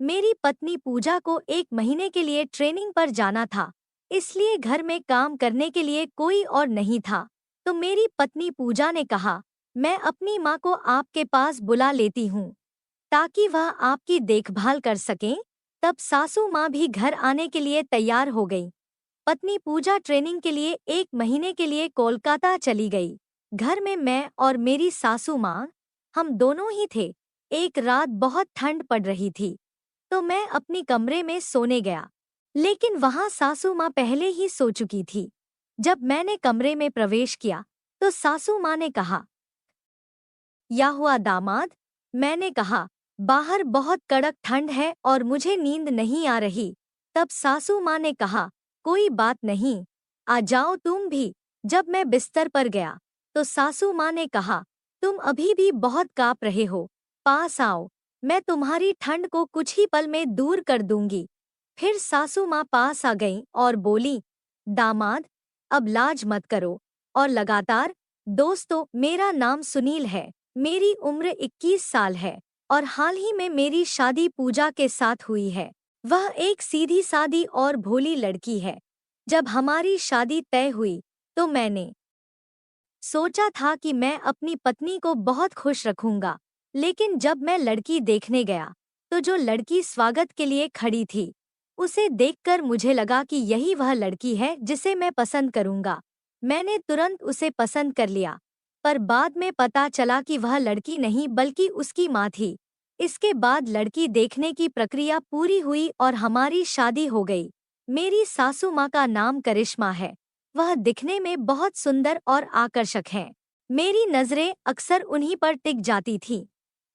मेरी पत्नी पूजा को 1 महीने के लिए ट्रेनिंग पर जाना था, इसलिए घर में काम करने के लिए कोई और नहीं था। तो मेरी पत्नी पूजा ने कहा, मैं अपनी माँ को आपके पास बुला लेती हूँ ताकि वह आपकी देखभाल कर सकें। तब सासू माँ भी घर आने के लिए तैयार हो गई। पत्नी पूजा ट्रेनिंग के लिए 1 महीने के लिए कोलकाता चली गई। घर में मैं और मेरी सासू माँ, हम दोनों ही थे। एक रात बहुत ठंड पड़ रही थी, तो मैं अपनी कमरे में सोने गया, लेकिन वहां सासू माँ पहले ही सो चुकी थी। जब मैंने कमरे में प्रवेश किया तो सासू माँ ने कहा, या हुआ दामाद? मैंने कहा, बाहर बहुत कड़क ठंड है और मुझे नींद नहीं आ रही। तब सासू माँ ने कहा, कोई बात नहीं, आ जाओ तुम भी। जब मैं बिस्तर पर गया तो सासू माँ ने कहा, तुम अभी भी बहुत काँप रहे हो, पास आओ, मैं तुम्हारी ठंड को कुछ ही पल में दूर कर दूंगी। फिर सासू माँ पास आ गईं और बोली, दामाद, अब लाज मत करो। और लगातार, दोस्तों, मेरा नाम सुनील है, मेरी उम्र 21 साल है और हाल ही में मेरी शादी पूजा के साथ हुई है। वह एक सीधी सादी और भोली लड़की है। जब हमारी शादी तय हुई तो मैंने सोचा था कि मैं अपनी पत्नी को बहुत खुश रखूंगा, लेकिन जब मैं लड़की देखने गया तो जो लड़की स्वागत के लिए खड़ी थी, उसे देखकर मुझे लगा कि यही वह लड़की है जिसे मैं पसंद करूंगा। मैंने तुरंत उसे पसंद कर लिया, पर बाद में पता चला कि वह लड़की नहीं बल्कि उसकी माँ थी। इसके बाद लड़की देखने की प्रक्रिया पूरी हुई और हमारी शादी हो गई। मेरी सासू माँ का नाम करिश्मा है। वह दिखने में बहुत सुंदर और आकर्षक हैं। मेरी नजरें अक्सर उन्हीं पर टिक जाती थीं।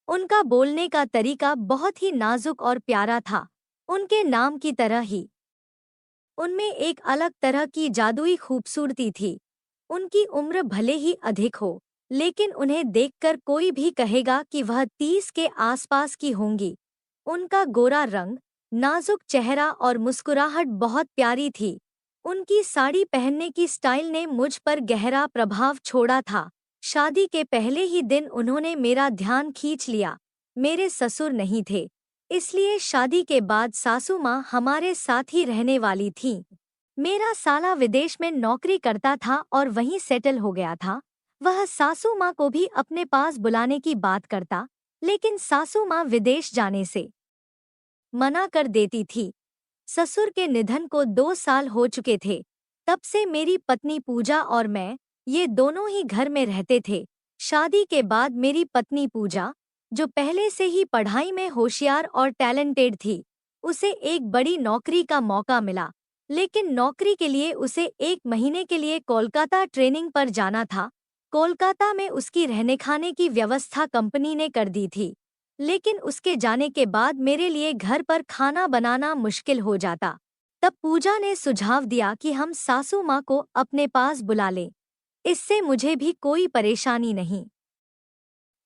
उनका बोलने का तरीका बहुत ही नाजुक और प्यारा था, उनके नाम की तरह ही। उनमें एक अलग तरह की जादुई खूबसूरती थी। उनकी उम्र भले ही अधिक हो, लेकिन उन्हें देखकर कोई भी कहेगा कि वह 30 के आसपास की होंगी। उनका गोरा रंग, नाजुक चेहरा और मुस्कुराहट बहुत प्यारी थी। उनकी साड़ी पहनने की स्टाइल ने मुझ पर गहरा प्रभाव छोड़ा था। शादी के पहले ही दिन उन्होंने मेरा ध्यान खींच लिया। मेरे ससुर नहीं थे, इसलिए शादी के बाद सासू माँ हमारे साथ ही रहने वाली थीं। मेरा साला विदेश में नौकरी करता था और वहीं सेटल हो गया था। वह सासू माँ को भी अपने पास बुलाने की बात करता, लेकिन सासू माँ विदेश जाने से मना कर देती थी। ससुर के निधन को 2 साल हो चुके थे। तब से मेरी पत्नी पूजा और मैं, ये दोनों ही घर में रहते थे। शादी के बाद मेरी पत्नी पूजा, जो पहले से ही पढ़ाई में होशियार और टैलेंटेड थी, उसे एक बड़ी नौकरी का मौका मिला, लेकिन नौकरी के लिए उसे 1 महीने के लिए कोलकाता ट्रेनिंग पर जाना था। कोलकाता में उसकी रहने खाने की व्यवस्था कंपनी ने कर दी थी, लेकिन उसके जाने के बाद मेरे लिए घर पर खाना बनाना मुश्किल हो जाता। तब पूजा ने सुझाव दिया कि हम सासू माँ को अपने पास बुला लें, इससे मुझे भी कोई परेशानी नहीं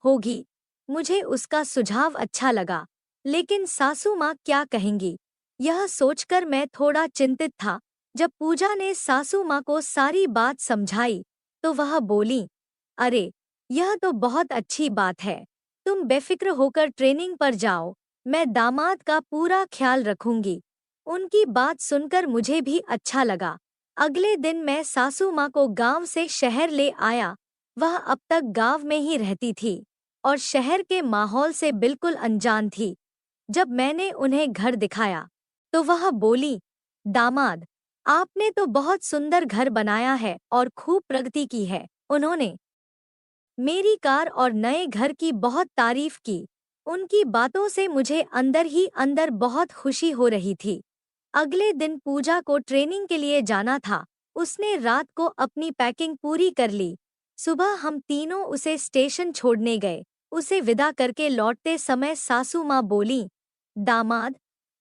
होगी। मुझे उसका सुझाव अच्छा लगा, लेकिन सासू माँ क्या कहेंगी, यह सोचकर मैं थोड़ा चिंतित था। जब पूजा ने सासू माँ को सारी बात समझाई तो वह बोली, अरे, यह तो बहुत अच्छी बात है, तुम बेफिक्र होकर ट्रेनिंग पर जाओ, मैं दामाद का पूरा ख्याल रखूंगी। उनकी बात सुनकर मुझे भी अच्छा लगा। अगले दिन मैं सासू माँ को गांव से शहर ले आया। वह अब तक गांव में ही रहती थी और शहर के माहौल से बिल्कुल अनजान थी। जब मैंने उन्हें घर दिखाया तो वह बोली, दामाद, आपने तो बहुत सुंदर घर बनाया है और खूब प्रगति की है। उन्होंने मेरी कार और नए घर की बहुत तारीफ की। उनकी बातों से मुझे अंदर ही अंदर बहुत खुशी हो रही थी। अगले दिन पूजा को ट्रेनिंग के लिए जाना था। उसने रात को अपनी पैकिंग पूरी कर ली। सुबह हम तीनों उसे स्टेशन छोड़ने गए। उसे विदा करके लौटते समय सासू माँ बोली, दामाद,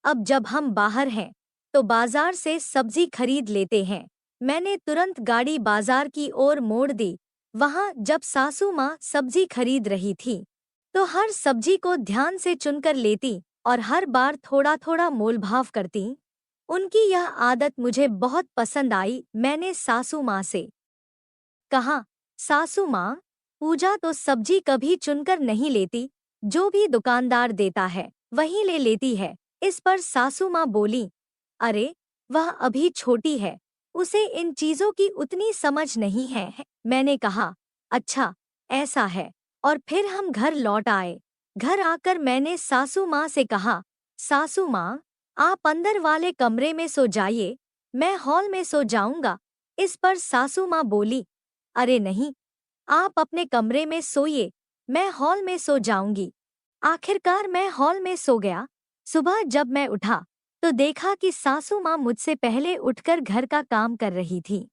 अब जब हम बाहर हैं तो बाजार से सब्जी खरीद लेते हैं। मैंने तुरंत गाड़ी बाजार की ओर मोड़ दी। वहां जब सासू माँ सब्जी खरीद रही थी तो हर सब्जी को ध्यान से चुनकर लेती और हर बार थोड़ा थोड़ा मोलभाव करती। उनकी यह आदत मुझे बहुत पसंद आई। मैंने सासू माँ से कहा, सासू माँ, पूजा तो सब्जी कभी चुनकर नहीं लेती, जो भी दुकानदार देता है वही ले लेती है। इस पर सासू माँ बोली, अरे वह अभी छोटी है, उसे इन चीजों की उतनी समझ नहीं है। मैंने कहा, अच्छा ऐसा है। और फिर हम घर लौट आए। घर आकर मैंने सासू माँ से कहा, सासू माँ, आप अंदर वाले कमरे में सो जाइए, मैं हॉल में सो जाऊंगा। इस पर सासू माँ बोली, अरे नहीं, आप अपने कमरे में सोइए, मैं हॉल में सो जाऊंगी। आखिरकार मैं हॉल में सो गया। सुबह जब मैं उठा तो देखा कि सासू माँ मुझसे पहले उठकर घर का काम कर रही थी।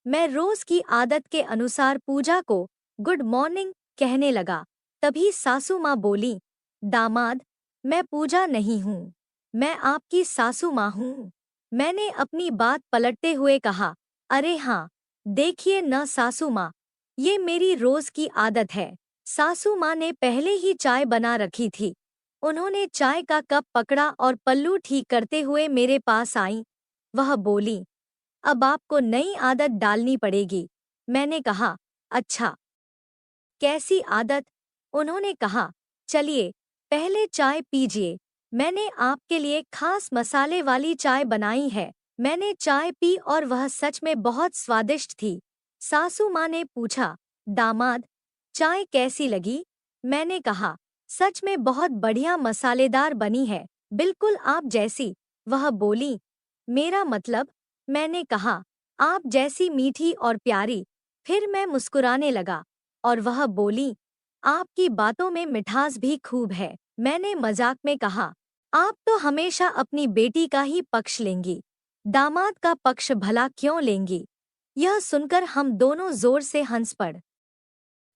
मैं रोज की आदत के अनुसार पूजा को गुड मॉर्निंग कहने लगा। तभी सासू माँ बोली, दामाद, मैं पूजा नहीं हूँ, मैं आपकी सासू माँ हूँ। मैंने अपनी बात पलटते हुए कहा, अरे हाँ, देखिए न सासू माँ, ये मेरी रोज की आदत है। सासू माँ ने पहले ही चाय बना रखी थी। उन्होंने चाय का कप पकड़ा और पल्लू ठीक करते हुए मेरे पास आई। वह बोली, अब आपको नई आदत डालनी पड़ेगी। मैंने कहा, अच्छा, कैसी आदत? उन्होंने कहा, चलिए पहले चाय पीजिए, मैंने आपके लिए खास मसाले वाली चाय बनाई है। मैंने चाय पी और वह सच में बहुत स्वादिष्ट थी। सासू माँ ने पूछा, दामाद, चाय कैसी लगी? मैंने कहा, सच में बहुत बढ़िया मसालेदार बनी है, बिल्कुल आप जैसी। वह बोली, मेरा मतलब? मैंने कहा, आप जैसी मीठी और प्यारी। फिर मैं मुस्कुराने लगा और वह बोली, आपकी बातों में मिठास भी खूब है। मैंने मजाक में कहा, आप तो हमेशा अपनी बेटी का ही पक्ष लेंगी, दामाद का पक्ष भला क्यों लेंगी? यह सुनकर हम दोनों जोर से हंस पड़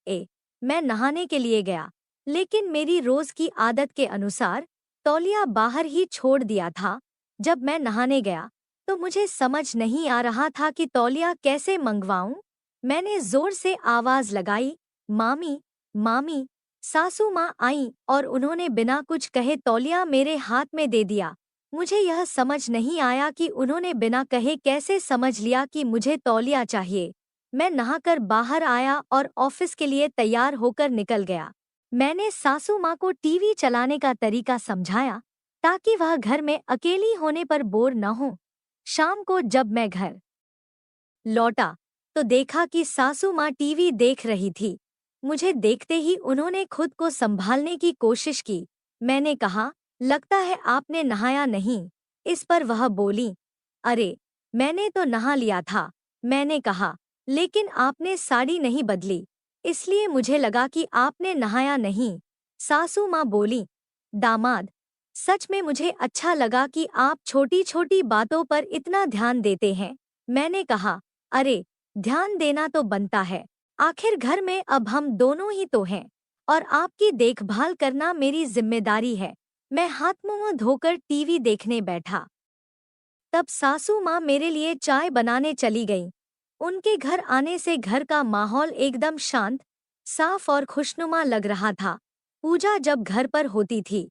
ए मैं नहाने के लिए गया, लेकिन मेरी रोज की आदत के अनुसार तौलिया बाहर ही छोड़ दिया था। जब मैं नहाने गया तो मुझे समझ नहीं आ रहा था कि तौलिया कैसे मंगवाऊं। मैंने जोर से आवाज लगाई, मामी, मामी। सासू माँ आई और उन्होंने बिना कुछ कहे तौलिया मेरे हाथ में दे दिया। मुझे यह समझ नहीं आया कि उन्होंने बिना कहे कैसे समझ लिया कि मुझे तौलिया चाहिए। मैं नहाकर बाहर आया और ऑफिस के लिए तैयार होकर निकल गया। मैंने सासू माँ को टीवी चलाने का तरीका समझाया ताकि वह घर में अकेली होने पर बोर न हो। शाम को जब मैं घर लौटा तो देखा कि सासू माँ टीवी देख रही थी। मुझे देखते ही उन्होंने खुद को संभालने की कोशिश की। मैंने कहा, लगता है आपने नहाया नहीं। इस पर वह बोली, अरे मैंने तो नहा लिया था। मैंने कहा, लेकिन आपने साड़ी नहीं बदली, इसलिए मुझे लगा कि आपने नहाया नहीं। सासू माँ बोली, दामाद, सच में मुझे अच्छा लगा कि आप छोटी छोटी बातों पर इतना ध्यान देते हैं। मैंने कहा, अरे ध्यान देना तो बनता है, आखिर घर में अब हम दोनों ही तो हैं और आपकी देखभाल करना मेरी जिम्मेदारी है। मैं हाथ मुंह धोकर टीवी देखने बैठा। तब सासू माँ मेरे लिए चाय बनाने चली गईं। उनके घर आने से घर का माहौल एकदम शांत, साफ और खुशनुमा लग रहा था। पूजा जब घर पर होती थी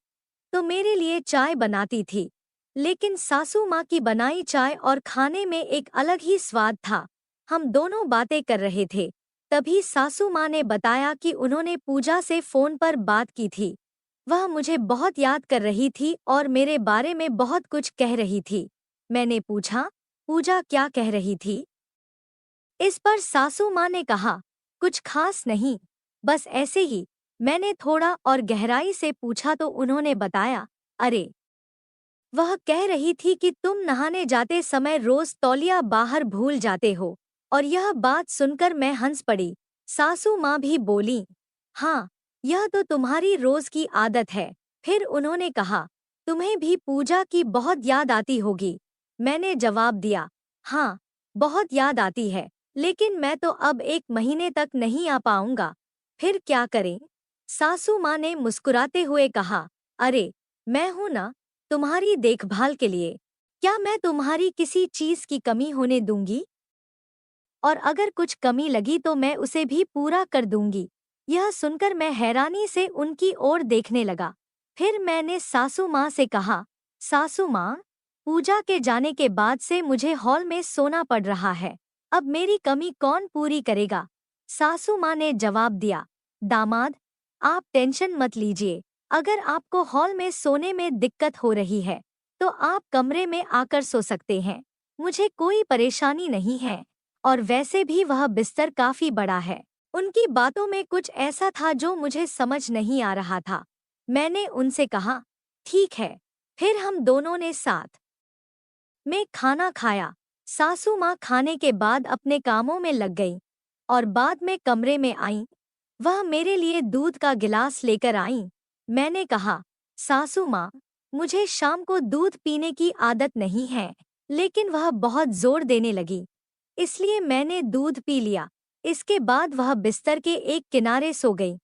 तो मेरे लिए चाय बनाती थी, लेकिन सासू माँ की बनाई चाय और खाने में एक अलग ही स्वाद था। हम दोनों बातें कर रहे थे, तभी सासू माँ ने बताया कि उन्होंने पूजा से फोन पर बात की थी। वह मुझे बहुत याद कर रही थी और मेरे बारे में बहुत कुछ कह रही थी। मैंने पूछा, पूजा क्या कह रही थी? इस पर सासू माँ ने कहा, कुछ खास नहीं, बस ऐसे ही। मैंने थोड़ा और गहराई से पूछा तो उन्होंने बताया, अरे वह कह रही थी कि तुम नहाने जाते समय रोज तौलिया बाहर भूल जाते हो। और यह बात सुनकर मैं हंस पड़ी। सासू माँ भी बोली, हाँ, यह तो तुम्हारी रोज की आदत है। फिर उन्होंने कहा, तुम्हें भी पूजा की बहुत याद आती होगी। मैंने जवाब दिया, हाँ, बहुत याद आती है, लेकिन मैं तो अब 1 महीने तक नहीं आ पाऊंगा। फिर क्या करें? सासू माँ ने मुस्कुराते हुए कहा, अरे मैं हूं ना, तुम्हारी देखभाल के लिए। क्या मैं तुम्हारी किसी चीज की कमी होने दूंगी? और अगर कुछ कमी लगी तो मैं उसे भी पूरा कर दूंगी। यह सुनकर मैं हैरानी से उनकी ओर देखने लगा। फिर मैंने सासू माँ से कहा, सासू माँ, पूजा के जाने के बाद से मुझे हॉल में सोना पड़ रहा है। अब मेरी कमी कौन पूरी करेगा? सासू माँ ने जवाब दिया, दामाद, आप टेंशन मत लीजिए, अगर आपको हॉल में सोने में दिक्कत हो रही है तो आप कमरे में आकर सो सकते हैं। मुझे कोई परेशानी नहीं है और वैसे भी वह बिस्तर काफी बड़ा है। उनकी बातों में कुछ ऐसा था जो मुझे समझ नहीं आ रहा था। मैंने उनसे कहा, ठीक है। फिर हम दोनों ने साथ में खाना खाया। सासू माँ खाने के बाद अपने कामों में लग गई और बाद में कमरे में आईं। वह मेरे लिए दूध का गिलास लेकर आईं। मैंने कहा, सासू माँ, मुझे शाम को दूध पीने की आदत नहीं है, लेकिन वह बहुत जोर देने लगी, इसलिए मैंने दूध पी लिया। इसके बाद वह बिस्तर के एक किनारे सो गई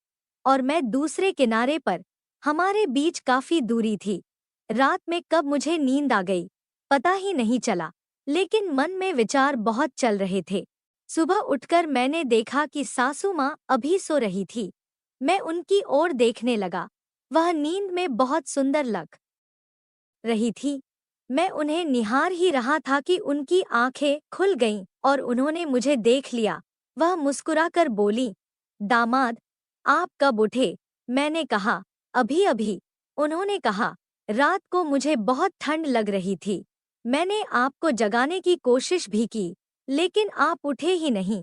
और मैं दूसरे किनारे पर। हमारे बीच काफी दूरी थी। रात में कब मुझे नींद आ गई पता ही नहीं चला, लेकिन मन में विचार बहुत चल रहे थे। सुबह उठकर मैंने देखा कि सासू माँ अभी सो रही थी। मैं उनकी ओर देखने लगा। वह नींद में बहुत सुंदर लग रही थी। मैं उन्हें निहार ही रहा था कि उनकी आंखें खुल गईं और उन्होंने मुझे देख लिया। वह मुस्कुराकर बोली, दामाद, आप कब उठे? मैंने कहा, अभी अभी। उन्होंने कहा, रात को मुझे बहुत ठंड लग रही थी। मैंने आपको जगाने की कोशिश भी की, लेकिन आप उठे ही नहीं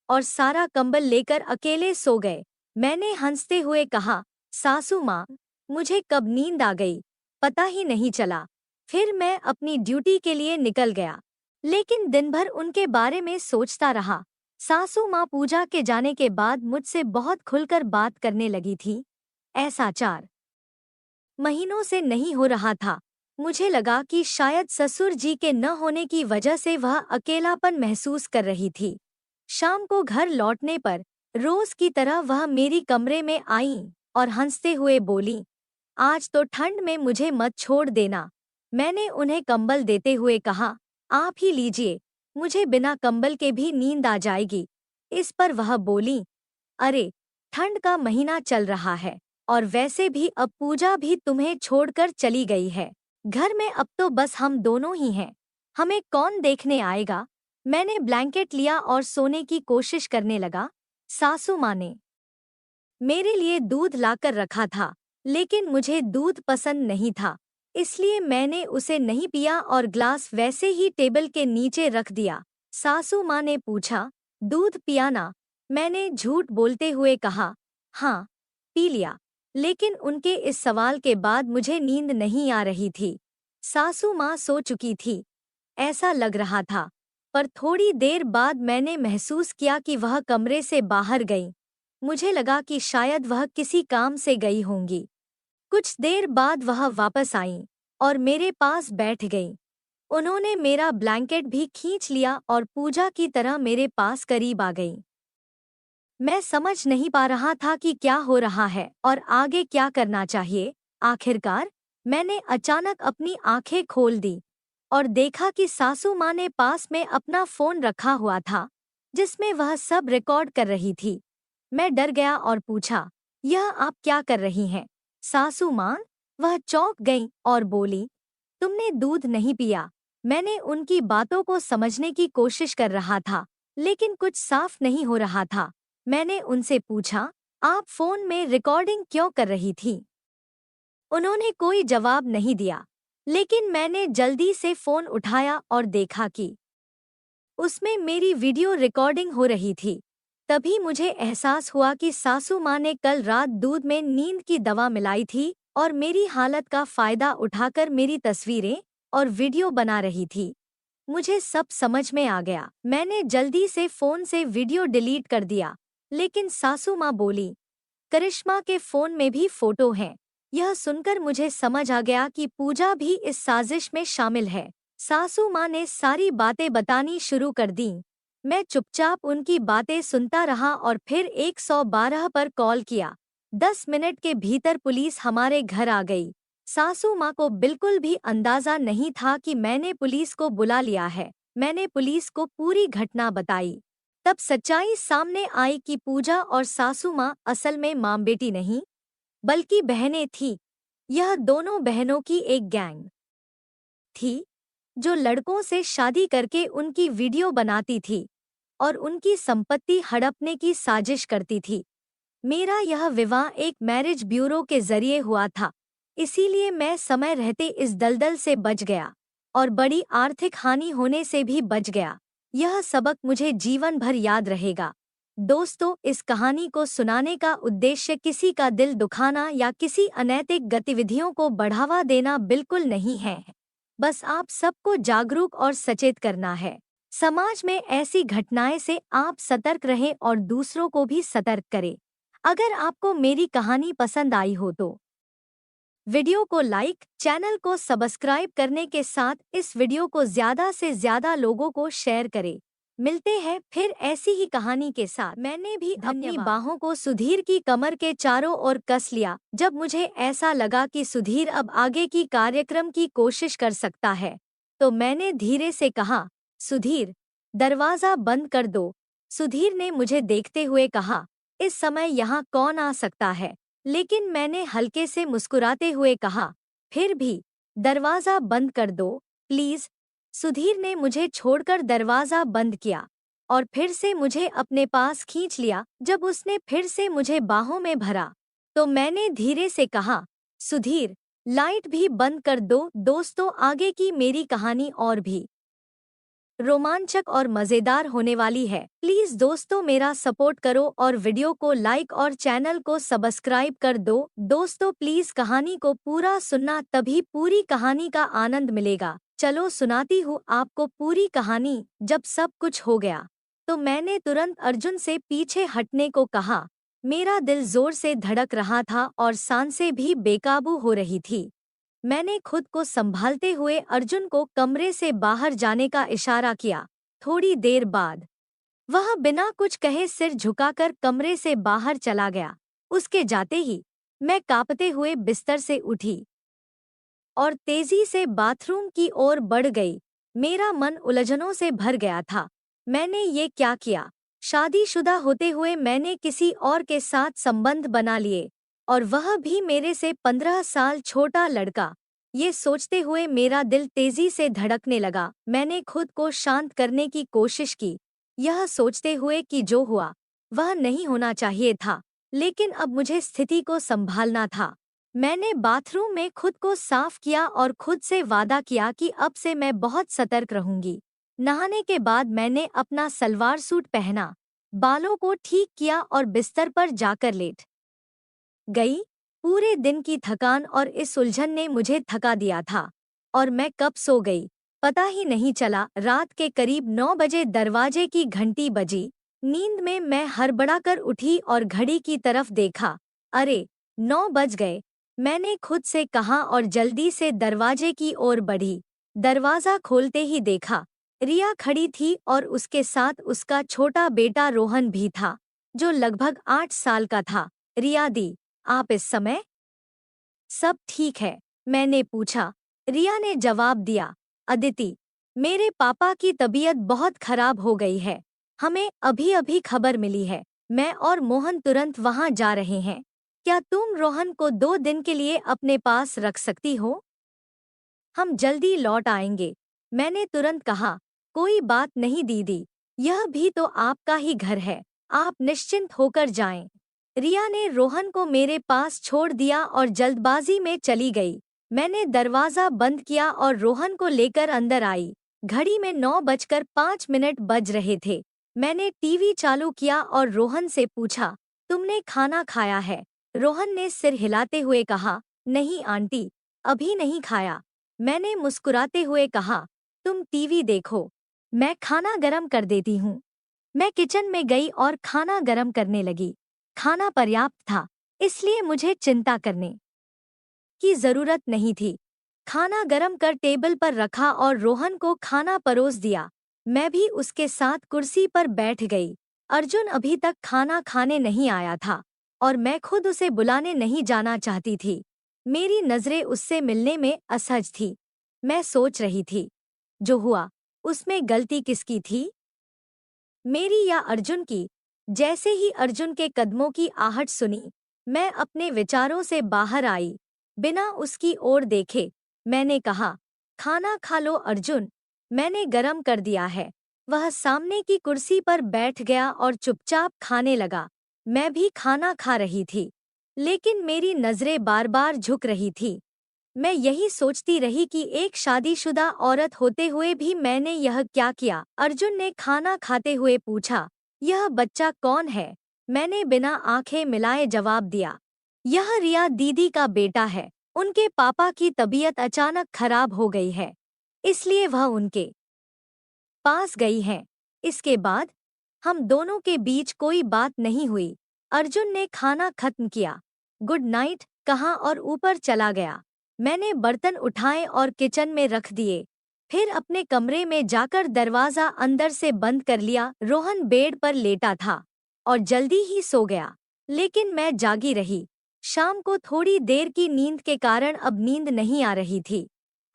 और सारा कंबल लेकर अकेले सो गए। मैंने हंसते हुए कहा, सासू माँ, मुझे कब नींद आ गई पता ही नहीं चला। फिर मैं अपनी ड्यूटी के लिए निकल गया, लेकिन दिन भर उनके बारे में सोचता रहा। सासू माँ पूजा के जाने के बाद मुझसे बहुत खुलकर बात करने लगी थी। ऐसा 4 महीनों से नहीं हो रहा था। मुझे लगा कि शायद ससुर जी के न होने की वजह से वह अकेलापन महसूस कर रही थी। शाम को घर लौटने पर रोज की तरह वह मेरी कमरे में आई और हंसते हुए बोली, आज तो ठंड में मुझे मत छोड़ देना। मैंने उन्हें कंबल देते हुए कहा, आप ही लीजिए, मुझे बिना कंबल के भी नींद आ जाएगी। इस पर वह बोली, अरे, ठंड का महीना चल रहा है और वैसे भी अब पूजा भी तुम्हें छोड़कर चली गई है। घर में अब तो बस हम दोनों ही हैं। हमें कौन देखने आएगा? मैंने ब्लैंकेट लिया और सोने की कोशिश करने लगा। सासू माँ ने मेरे लिए दूध लाकर रखा था, लेकिन मुझे दूध पसंद नहीं था, इसलिए मैंने उसे नहीं पिया और ग्लास वैसे ही टेबल के नीचे रख दिया। सासू माँ ने पूछा, दूध पिया ना? मैंने झूठ बोलते हुए कहा, हाँ, पी लिया। लेकिन उनके इस सवाल के बाद मुझे नींद नहीं आ रही थी। सासू माँ सो चुकी थी, ऐसा लग रहा था, पर थोड़ी देर बाद मैंने महसूस किया कि वह कमरे से बाहर गई। मुझे लगा कि शायद वह किसी काम से गई होंगी। कुछ देर बाद वह वापस आईं और मेरे पास बैठ गईं। उन्होंने मेरा ब्लैंकेट भी खींच लिया और पूजा की तरह मेरे पास करीब आ गईं। मैं समझ नहीं पा रहा था कि क्या हो रहा है और आगे क्या करना चाहिए। आखिरकार मैंने अचानक अपनी आंखें खोल दी और देखा कि सासू माँ ने पास में अपना फोन रखा हुआ था, जिसमें वह सब रिकॉर्ड कर रही थी। मैं डर गया और पूछा, यह आप क्या कर रही हैं सासू माँ? वह चौंक गई और बोली, तुमने दूध नहीं पिया। मैंने उनकी बातों को समझने की कोशिश कर रहा था, लेकिन कुछ साफ नहीं हो रहा था। मैंने उनसे पूछा, आप फोन में रिकॉर्डिंग क्यों कर रही थी? उन्होंने कोई जवाब नहीं दिया, लेकिन मैंने जल्दी से फोन उठाया और देखा कि उसमें मेरी वीडियो रिकॉर्डिंग हो रही थी। तभी मुझे एहसास हुआ कि सासू माँ ने कल रात दूध में नींद की दवा मिलाई थी और मेरी हालत का फायदा उठाकर मेरी तस्वीरें और वीडियो बना रही थी। मुझे सब समझ में आ गया। मैंने जल्दी से फोन से वीडियो डिलीट कर दिया, लेकिन सासू माँ बोली, करिश्मा के फोन में भी फोटो हैं। यह सुनकर मुझे समझ आ गया कि पूजा भी इस साजिश में शामिल है। सासू माँ ने सारी बातें बतानी शुरू कर दी। मैं चुपचाप उनकी बातें सुनता रहा और फिर 112 पर कॉल किया। 10 मिनट के भीतर पुलिस हमारे घर आ गई। सासू माँ को बिल्कुल भी अंदाजा नहीं था कि मैंने पुलिस को बुला लिया है। मैंने पुलिस को पूरी घटना बताई। तब सच्चाई सामने आई कि पूजा और सासू माँ असल में माँ बेटी नहीं, बल्कि बहनें थीं। यह दोनों बहनों की एक गैंग थी, जो लड़कों से शादी करके उनकी वीडियो बनाती थी और उनकी संपत्ति हड़पने की साजिश करती थी। मेरा यह विवाह एक मैरिज ब्यूरो के जरिए हुआ था, इसीलिए मैं समय रहते इस दलदल से बच गया और बड़ी आर्थिक हानि होने से भी बच गया। यह सबक मुझे जीवन भर याद रहेगा। दोस्तों, इस कहानी को सुनाने का उद्देश्य किसी का दिल दुखाना या किसी अनैतिक गतिविधियों को बढ़ावा देना बिल्कुल नहीं है। बस आप सबको जागरूक और सचेत करना है। समाज में ऐसी घटनाएं से आप सतर्क रहें और दूसरों को भी सतर्क करें। अगर आपको मेरी कहानी पसंद आई हो तो वीडियो को लाइक, चैनल को सब्सक्राइब करने के साथ इस वीडियो को ज़्यादा से ज़्यादा लोगों को शेयर करें। मिलते हैं फिर ऐसी ही कहानी के साथ। मैंने भी अपनी बाहों को सुधीर की कमर के चारों ओर कस लिया जब मुझे ऐसा लगा कि सुधीर अब आगे की कार्यक्रम की कोशिश कर सकता है। तो मैंने धीरे से कहा, सुधीर, दरवाज़ा बंद कर दो। सुधीर ने मुझे देखते हुए कहा, इस समय यहाँ कौन आ सकता है? लेकिन मैंने हल्के से मुस्कुराते हुए कहा, फिर भी दरवाज़ा बंद कर दो प्लीज़। सुधीर ने मुझे छोड़कर दरवाज़ा बंद किया और फिर से मुझे अपने पास खींच लिया। जब उसने फिर से मुझे बाहों में भरा तो मैंने धीरे से कहा, सुधीर, लाइट भी बंद कर दो। दोस्तों, आगे की मेरी कहानी और भी रोमांचक और मज़ेदार होने वाली है। प्लीज़ दोस्तों, मेरा सपोर्ट करो और वीडियो को लाइक और चैनल को सब्सक्राइब कर दो। दोस्तों, प्लीज़ कहानी को पूरा सुनना, तभी पूरी कहानी का आनंद मिलेगा। चलो सुनाती हूँ आपको पूरी कहानी। जब सब कुछ हो गया तो मैंने तुरंत अर्जुन से पीछे हटने को कहा। मेरा दिल जोर से धड़क रहा था और सांसें भी बेकाबू हो रही थी। मैंने खुद को संभालते हुए अर्जुन को कमरे से बाहर जाने का इशारा किया। थोड़ी देर बाद वह बिना कुछ कहे सिर झुकाकर कमरे से बाहर चला गया। उसके जाते ही मैं कांपते हुए बिस्तर से उठी और तेजी से बाथरूम की ओर बढ़ गई। मेरा मन उलझनों से भर गया था। मैंने ये क्या किया? शादीशुदा होते हुए मैंने किसी और के साथ संबंध बना लिए, और वह भी मेरे से 15 साल छोटा लड़का। ये सोचते हुए मेरा दिल तेजी से धड़कने लगा। मैंने खुद को शांत करने की कोशिश की, यह सोचते हुए कि जो हुआ वह नहीं होना चाहिए था, लेकिन अब मुझे स्थिति को संभालना था। मैंने बाथरूम में खुद को साफ किया और खुद से वादा किया कि अब से मैं बहुत सतर्क रहूंगी। नहाने के बाद मैंने अपना सलवार सूट पहना, बालों को ठीक किया और बिस्तर पर जाकर लेट गई। पूरे दिन की थकान और इस उलझन ने मुझे थका दिया था और मैं कब सो गई पता ही नहीं चला। रात के करीब 9 बजे दरवाजे की घंटी बजी। नींद में मैं हड़बड़ाकर उठी और घड़ी की तरफ देखा। अरे, 9 बज गए, मैंने खुद से कहा और जल्दी से दरवाजे की ओर बढ़ी। दरवाज़ा खोलते ही देखा रिया खड़ी थी और उसके साथ उसका छोटा बेटा रोहन भी था, जो लगभग 8 साल का था। रिया दी, आप इस समय? सब ठीक है? मैंने पूछा। रिया ने जवाब दिया, अदिति, मेरे पापा की तबीयत बहुत खराब हो गई है। हमें अभी अभी खबर मिली है। मैं और मोहन तुरंत वहां जा रहे हैं। क्या तुम रोहन को 2 दिन के लिए अपने पास रख सकती हो? हम जल्दी लौट आएंगे, मैंने तुरंत कहा। कोई बात नहीं दीदी, यह भी तो आपका ही घर है, आप निश्चिंत होकर जाएं। रिया ने रोहन को मेरे पास छोड़ दिया और जल्दबाजी में चली गई। मैंने दरवाज़ा बंद किया और रोहन को लेकर अंदर आई। घड़ी में 9:05 बज रहे थे। मैंने टीवी चालू किया और रोहन से पूछा, तुमने खाना खाया है? रोहन ने सिर हिलाते हुए कहा, नहीं आंटी, अभी नहीं खाया। मैंने मुस्कुराते हुए कहा, तुम टीवी देखो, मैं खाना गरम कर देती हूँ। मैं किचन में गई और खाना गरम करने लगी। खाना पर्याप्त था, इसलिए मुझे चिंता करने की जरूरत नहीं थी। खाना गरम कर टेबल पर रखा और रोहन को खाना परोस दिया। मैं भी उसके साथ कुर्सी पर बैठ गई। अर्जुन अभी तक खाना खाने नहीं आया था और मैं खुद उसे बुलाने नहीं जाना चाहती थी। मेरी नज़रें उससे मिलने में असहज थी। मैं सोच रही थी, जो हुआ उसमें गलती किसकी थी, मेरी या अर्जुन की? जैसे ही अर्जुन के कदमों की आहट सुनी, मैं अपने विचारों से बाहर आई। बिना उसकी ओर देखे मैंने कहा, खाना खा लो अर्जुन, मैंने गरम कर दिया है। वह सामने की कुर्सी पर बैठ गया और चुपचाप खाने लगा। मैं भी खाना खा रही थी, लेकिन मेरी नजरें बार बार झुक रही थी। मैं यही सोचती रही कि एक शादीशुदा औरत होते हुए भी मैंने यह क्या किया। अर्जुन ने खाना खाते हुए पूछा, यह बच्चा कौन है? मैंने बिना आंखें मिलाए जवाब दिया, यह रिया दीदी का बेटा है। उनके पापा की तबीयत अचानक खराब हो गई है, इसलिए वह उनके पास गई है। इसके बाद हम दोनों के बीच कोई बात नहीं हुई। अर्जुन ने खाना खत्म किया, गुड नाइट कहा और ऊपर चला गया। मैंने बर्तन उठाए और किचन में रख दिए, फिर अपने कमरे में जाकर दरवाजा अंदर से बंद कर लिया। रोहन बेड पर लेटा था और जल्दी ही सो गया, लेकिन मैं जागी रही। शाम को थोड़ी देर की नींद के कारण अब नींद नहीं आ रही थी,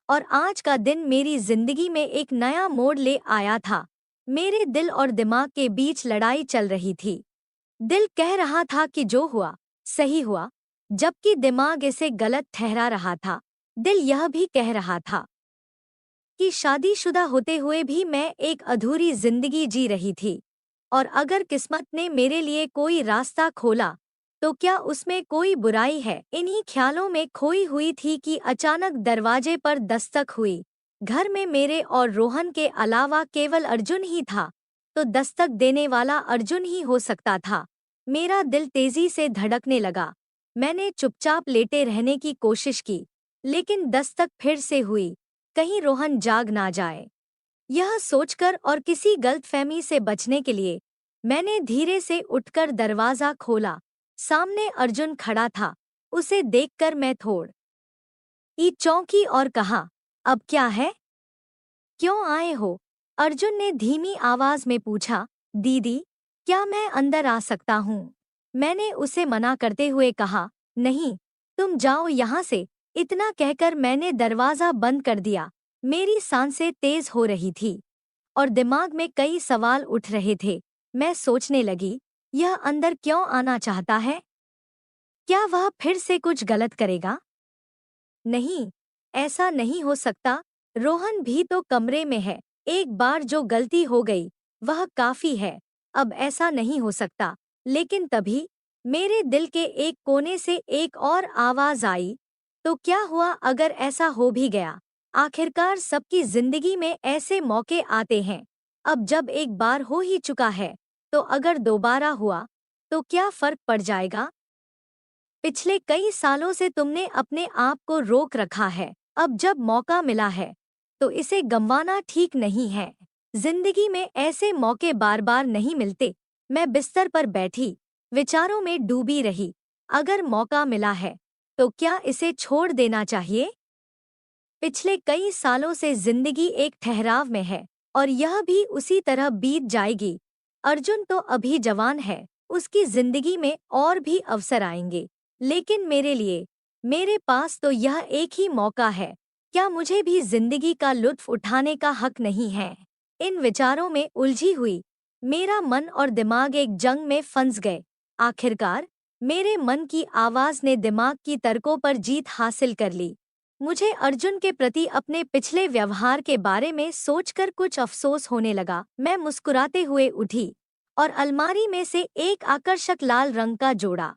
और आज का दिन मेरी जिंदगी में एक नया मोड़ ले आया था। मेरे दिल और दिमाग के बीच लड़ाई चल रही थी। दिल कह रहा था कि जो हुआ सही हुआ, जबकि दिमाग इसे गलत ठहरा रहा था। दिल यह भी कह रहा था कि शादीशुदा होते हुए भी मैं एक अधूरी जिंदगी जी रही थी, और अगर किस्मत ने मेरे लिए कोई रास्ता खोला तो क्या उसमें कोई बुराई है। इन्हीं ख्यालों में खोई हुई थी कि अचानक दरवाजे पर दस्तक हुई। घर में मेरे और रोहन के अलावा केवल अर्जुन ही था, तो दस्तक देने वाला अर्जुन ही हो सकता था। मेरा दिल तेजी से धड़कने लगा। मैंने चुपचाप लेटे रहने की कोशिश की, लेकिन दस्तक फिर से हुई। कहीं रोहन जाग ना जाए, यह सोचकर और किसी गलतफहमी से बचने के लिए मैंने धीरे से उठकर दरवाजा खोला। सामने अर्जुन खड़ा था। उसे देखकर मैं थोड़ी चौंकी और कहा, अब क्या है? क्यों आए हो? अर्जुन ने धीमी आवाज में पूछा। दीदी, क्या मैं अंदर आ सकता हूँ? मैंने उसे मना करते हुए कहा, नहीं, तुम जाओ यहाँ से। इतना कहकर मैंने दरवाजा बंद कर दिया। मेरी सांसें तेज हो रही थी और दिमाग में कई सवाल उठ रहे थे। मैं सोचने लगी, यह अंदर क्यों आना चाहता है? क्या वह फिर से कुछ गलत करेगा? नहीं, ऐसा नहीं हो सकता। रोहन भी तो कमरे में है। एक बार जो गलती हो गई वह काफी है, अब ऐसा नहीं हो सकता। लेकिन तभी मेरे दिल के एक कोने से एक और आवाज आई, तो क्या हुआ अगर ऐसा हो भी गया? आखिरकार सबकी जिंदगी में ऐसे मौके आते हैं। अब जब एक बार हो ही चुका है, तो अगर दोबारा हुआ तो क्या फर्क पड़ जाएगा? पिछले कई सालों से तुमने अपने आप को रोक रखा है। अब जब मौका मिला है तो इसे गंवाना ठीक नहीं है। जिंदगी में ऐसे मौके बार बार नहीं मिलते। मैं बिस्तर पर बैठी विचारों में डूबी रही। अगर मौका मिला है तो क्या इसे छोड़ देना चाहिए? पिछले कई सालों से जिंदगी एक ठहराव में है, और यह भी उसी तरह बीत जाएगी। अर्जुन तो अभी जवान है, उसकी जिंदगी में और भी अवसर आएंगे, लेकिन मेरे लिए, मेरे पास तो यह एक ही मौका है। क्या मुझे भी जिंदगी का लुत्फ उठाने का हक नहीं है? इन विचारों में उलझी हुई मेरा मन और दिमाग एक जंग में फंस गए। आखिरकार मेरे मन की आवाज ने दिमाग की तर्कों पर जीत हासिल कर ली। मुझे अर्जुन के प्रति अपने पिछले व्यवहार के बारे में सोचकर कुछ अफसोस होने लगा। मैं मुस्कुराते हुए उठी और अलमारी में से एक आकर्षक लाल रंग का जोड़ा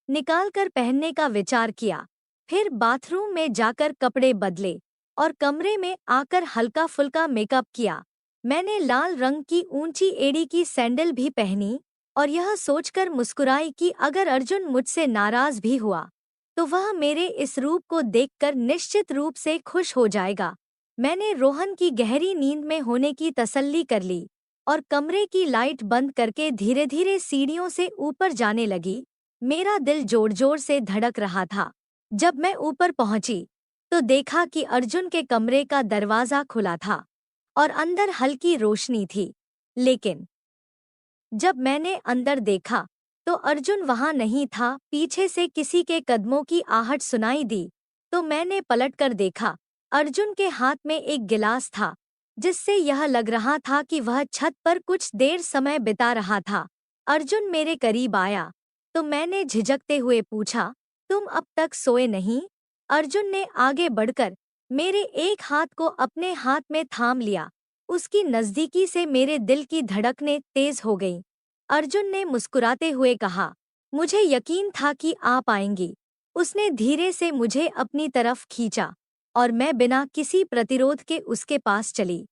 निकालकर पहनने का विचार किया। फिर बाथरूम में जाकर कपड़े बदले और कमरे में आकर हल्का फुल्का मेकअप किया। मैंने लाल रंग की ऊंची एड़ी की सैंडल भी पहनी और यह सोचकर मुस्कुराई कि अगर अर्जुन मुझसे नाराज भी हुआ तो वह मेरे इस रूप को देखकर निश्चित रूप से खुश हो जाएगा। मैंने रोहन की गहरी नींद में होने की तसल्ली कर ली और कमरे की लाइट बंद करके धीरे धीरे सीढ़ियों से ऊपर जाने लगी। मेरा दिल जोर जोर से धड़क रहा था। जब मैं ऊपर पहुंची तो देखा कि अर्जुन के कमरे का दरवाजा खुला था और अंदर हल्की रोशनी थी। लेकिन जब मैंने अंदर देखा तो अर्जुन वहां नहीं था। पीछे से किसी के कदमों की आहट सुनाई दी तो मैंने पलटकर देखा। अर्जुन के हाथ में एक गिलास था, जिससे यह लग रहा था कि वह छत पर कुछ देर समय बिता रहा था। अर्जुन मेरे करीब आया तो मैंने झिझकते हुए पूछा, तुम अब तक सोए नहीं? अर्जुन ने आगे बढ़कर मेरे एक हाथ को अपने हाथ में थाम लिया। उसकी नजदीकी से मेरे दिल की धड़कनें तेज हो गईं। अर्जुन ने मुस्कुराते हुए कहा, मुझे यकीन था कि आप आएंगी। उसने धीरे से मुझे अपनी तरफ खींचा और मैं बिना किसी प्रतिरोध के उसके पास चली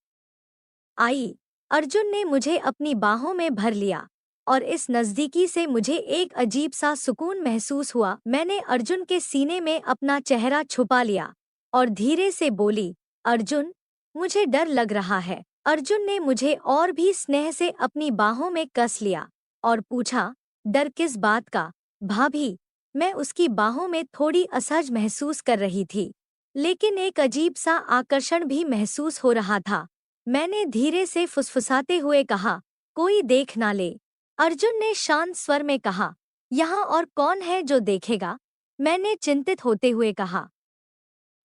आई। अर्जुन ने मुझे अपनी बाहों में भर लिया और इस नज़दीकी से मुझे एक अजीब सा सुकून महसूस हुआ। मैंने अर्जुन के सीने में अपना चेहरा छुपा लिया और धीरे से बोली, अर्जुन, मुझे डर लग रहा है। अर्जुन ने मुझे और भी स्नेह से अपनी बाहों में कस लिया और पूछा, डर किस बात का भाभी? मैं उसकी बाहों में थोड़ी असहज महसूस कर रही थी, लेकिन एक अजीब सा आकर्षण भी महसूस हो रहा था। मैंने धीरे से फुसफुसाते हुए कहा, कोई देख ना ले। अर्जुन ने शांत स्वर में कहा, यहाँ और कौन है जो देखेगा? मैंने चिंतित होते हुए कहा,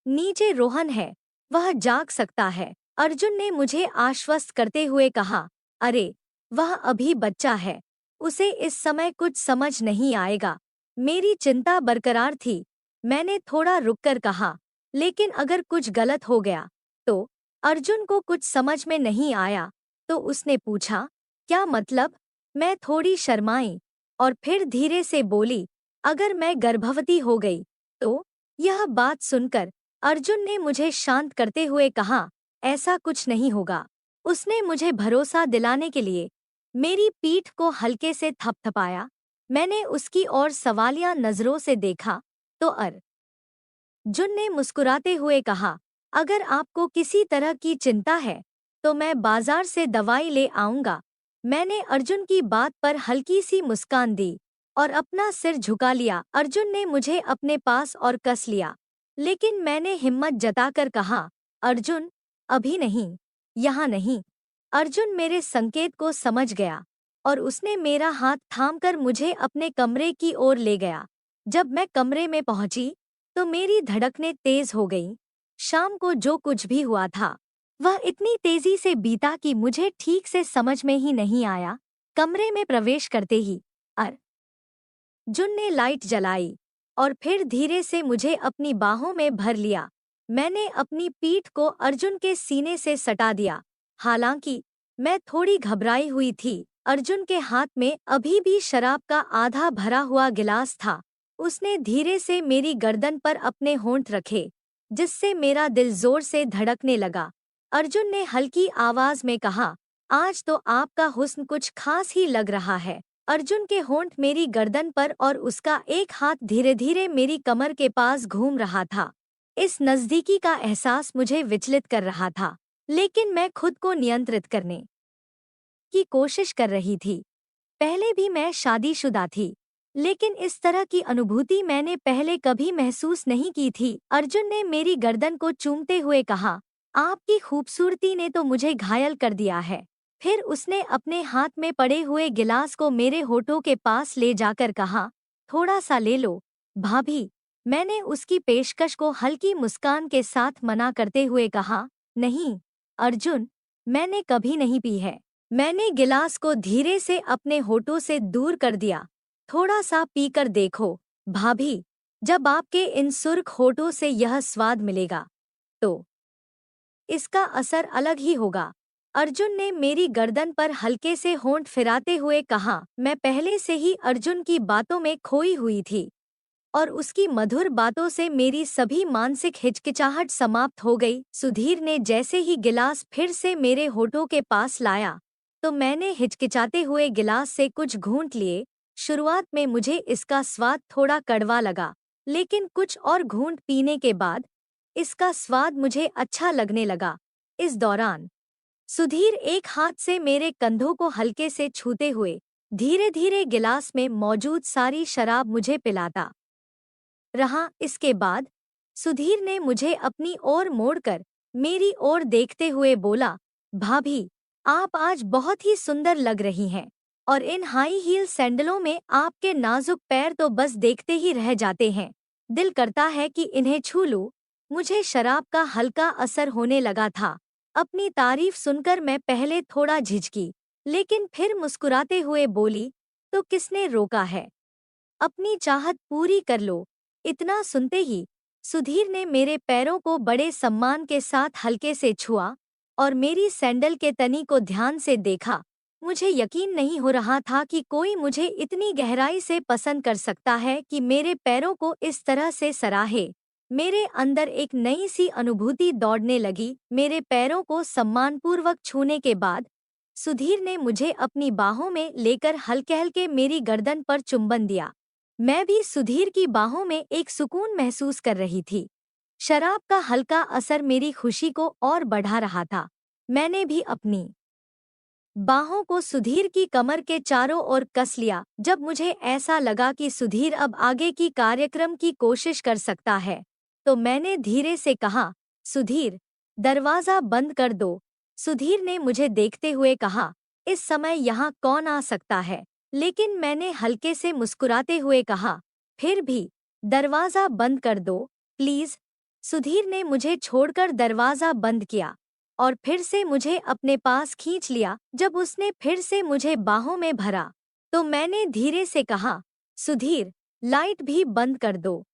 नीचे रोहन है, वह जाग सकता है। अर्जुन ने मुझे आश्वस्त करते हुए कहा, अरे, वह अभी बच्चा है, उसे इस समय कुछ समझ नहीं आएगा। मेरी चिंता बरकरार थी। मैंने थोड़ा रुककर कहा, लेकिन अगर कुछ गलत हो गया तो? अर्जुन को कुछ समझ में नहीं आया, तो उसने पूछा, क्या मतलब? मैं थोड़ी शर्माई और फिर धीरे से बोली, अगर मैं गर्भवती हो गई तो? यह बात सुनकर अर्जुन ने मुझे शांत करते हुए कहा, ऐसा कुछ नहीं होगा। उसने मुझे भरोसा दिलाने के लिए मेरी पीठ को हल्के से थपथपाया। मैंने उसकी ओर सवालिया नजरों से देखा तो अर्जुन ने मुस्कुराते हुए कहा, अगर आपको किसी तरह की चिंता है तो मैं बाजार से दवाई ले आऊंगा। मैंने अर्जुन की बात पर हल्की सी मुस्कान दी और अपना सिर झुका लिया। अर्जुन ने मुझे अपने पास और कस लिया, लेकिन मैंने हिम्मत जताकर कहा, अर्जुन, अभी नहीं, यहाँ नहीं। अर्जुन मेरे संकेत को समझ गया और उसने मेरा हाथ थामकर मुझे अपने कमरे की ओर ले गया। जब मैं कमरे में पहुंची तो मेरी धड़कनें तेज हो गईं। शाम को जो कुछ भी हुआ था वह इतनी तेजी से बीता कि मुझे ठीक से समझ में ही नहीं आया। कमरे में प्रवेश करते ही अर्जुन ने लाइट जलाई और फिर धीरे से मुझे अपनी बाहों में भर लिया। मैंने अपनी पीठ को अर्जुन के सीने से सटा दिया। हालांकि मैं थोड़ी घबराई हुई थी। अर्जुन के हाथ में अभी भी शराब का आधा भरा हुआ गिलास था। उसने धीरे से मेरी गर्दन पर अपने होंठ रखे, जिससे मेरा दिल जोर से धड़कने लगा। अर्जुन ने हल्की आवाज में कहा, आज तो आपका हुस्न कुछ खास ही लग रहा है। अर्जुन के होंठ मेरी गर्दन पर और उसका एक हाथ धीरे धीरे मेरी कमर के पास घूम रहा था। इस नजदीकी का एहसास मुझे विचलित कर रहा था, लेकिन मैं खुद को नियंत्रित करने की कोशिश कर रही थी। पहले भी मैं शादीशुदा थी, लेकिन इस तरह की अनुभूति मैंने पहले कभी महसूस नहीं की थी। अर्जुन ने मेरी गर्दन को चूमते हुए कहा, आपकी खूबसूरती ने तो मुझे घायल कर दिया है। फिर उसने अपने हाथ में पड़े हुए गिलास को मेरे होठों के पास ले जाकर कहा, थोड़ा सा ले लो भाभी। मैंने उसकी पेशकश को हल्की मुस्कान के साथ मना करते हुए कहा, नहीं अर्जुन, मैंने कभी नहीं पी है। मैंने गिलास को धीरे से अपने होठों से दूर कर दिया। थोड़ा सा पीकर देखो भाभी, जब आपके इन सुर्ख होठों से यह स्वाद मिलेगा तो इसका असर अलग ही होगा। अर्जुन ने मेरी गर्दन पर हल्के से होंठ फिराते हुए कहा। मैं पहले से ही अर्जुन की बातों में खोई हुई थी और उसकी मधुर बातों से मेरी सभी मानसिक हिचकिचाहट समाप्त हो गई। सुधीर ने जैसे ही गिलास फिर से मेरे होठों के पास लाया तो मैंने हिचकिचाते हुए गिलास से कुछ घूंट लिए। शुरुआत में मुझे इसका स्वाद थोड़ा कड़वा लगा, लेकिन कुछ और घूंट पीने के बाद इसका स्वाद मुझे अच्छा लगने लगा। इस दौरान सुधीर एक हाथ से मेरे कंधों को हल्के से छूते हुए धीरे धीरे गिलास में मौजूद सारी शराब मुझे पिलाता रहा। इसके बाद सुधीर ने मुझे अपनी ओर मोड़कर मेरी ओर देखते हुए बोला, भाभी, आप आज बहुत ही सुंदर लग रही हैं और इन हाई हील सैंडलों में आपके नाजुक पैर तो बस देखते ही रह जाते हैं। दिल करता है कि इन्हें छू लूं। मुझे शराब का हल्का असर होने लगा था। अपनी तारीफ सुनकर मैं पहले थोड़ा झिझकी, लेकिन फिर मुस्कुराते हुए बोली, तो किसने रोका है? अपनी चाहत पूरी कर लो। इतना सुनते ही सुधीर ने मेरे पैरों को बड़े सम्मान के साथ हल्के से छुआ और मेरी सैंडल के तनी को ध्यान से देखा। मुझे यकीन नहीं हो रहा था कि कोई मुझे इतनी गहराई से पसंद कर सकता है कि मेरे पैरों को इस तरह से सराहे। मेरे अंदर एक नई सी अनुभूति दौड़ने लगी। मेरे पैरों को सम्मानपूर्वक छूने के बाद सुधीर ने मुझे अपनी बाहों में लेकर हल्के हल्के मेरी गर्दन पर चुंबन दिया। मैं भी सुधीर की बाहों में एक सुकून महसूस कर रही थी। शराब का हल्का असर मेरी खुशी को और बढ़ा रहा था। मैंने भी अपनी बाहों को सुधीर की कमर के चारों ओर कस लिया। जब मुझे ऐसा लगा कि सुधीर अब आगे की कार्यक्रम की कोशिश कर सकता है, तो मैंने धीरे से कहा, सुधीर, दरवाजा बंद कर दो। सुधीर ने मुझे देखते हुए कहा, इस समय यहाँ कौन आ सकता है? लेकिन मैंने हल्के से मुस्कुराते हुए कहा, फिर भी दरवाजा बंद कर दो, प्लीज। सुधीर ने मुझे छोड़कर दरवाजा बंद किया और फिर से मुझे अपने पास खींच लिया। जब उसने फिर से मुझे बाहों में भरा, तो मैंने धीरे से कहा, सुधीर, लाइट भी बंद कर दो।